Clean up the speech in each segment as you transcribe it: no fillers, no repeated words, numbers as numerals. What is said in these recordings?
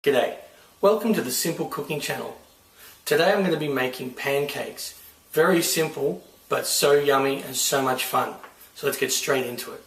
G'day, welcome to the Simple Cooking channel. Today I'm going to be making pancakes. Very simple, but so yummy and so much fun. So let's get straight into it.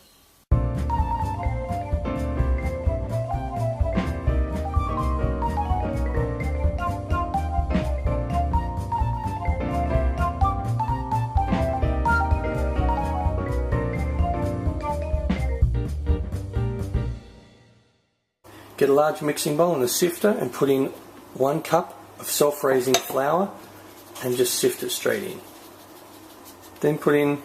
Get a large mixing bowl and a sifter and put in 1 cup of self-raising flour and just sift it straight in. Then put in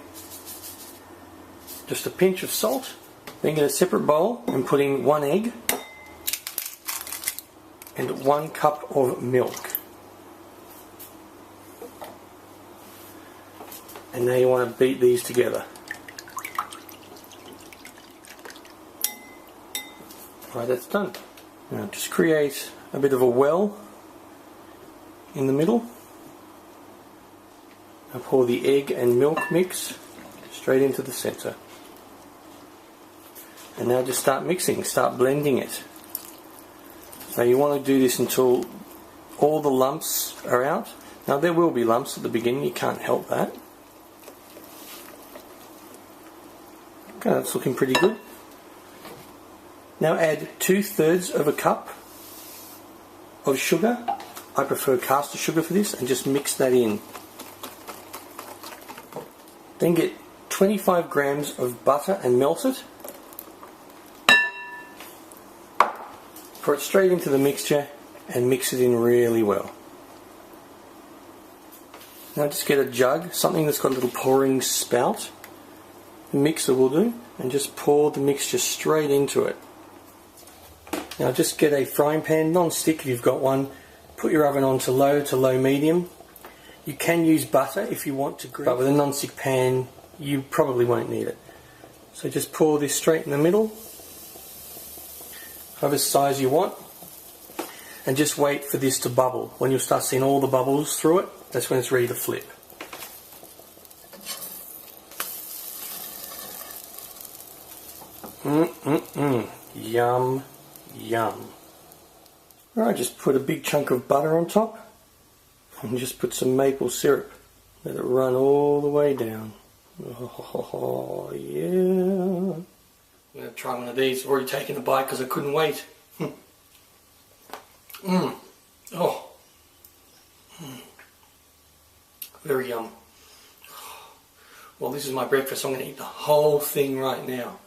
just a pinch of salt. Then get a separate bowl and put in 1 egg and 1 cup of milk. And now you want to beat these together. Right, that's done. Now just create a bit of a well in the middle. Now pour the egg and milk mix straight into the center. And now just start mixing, start blending it. Now you want to do this until all the lumps are out. Now there will be lumps at the beginning, you can't help that. Okay, that's looking pretty good. Now add 2/3 of a cup of sugar. I prefer caster sugar for this, and just mix that in. Then get 25 grams of butter and melt it. Pour it straight into the mixture and mix it in really well. Now just get a jug, something that's got a little pouring spout. The mixer will do, and just pour the mixture straight into it. Now just get a frying pan, non-stick if you've got one. Put your oven on to low medium. You can use butter if you want to grease, but with a non-stick pan you probably won't need it. So just pour this straight in the middle, however size you want, and just wait for this to bubble. When you'll start seeing all the bubbles through it, that's when it's ready to flip. Yum. Yum. Alright, just put a big chunk of butter on top and just put some maple syrup. Let it run all the way down. Oh yeah. I'm going to try one of these. I've already taken a bite because I couldn't wait. Oh. Very yum. Well, this is my breakfast, so I'm going to eat the whole thing right now.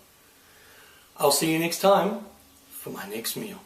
I'll see you next time for my next meal.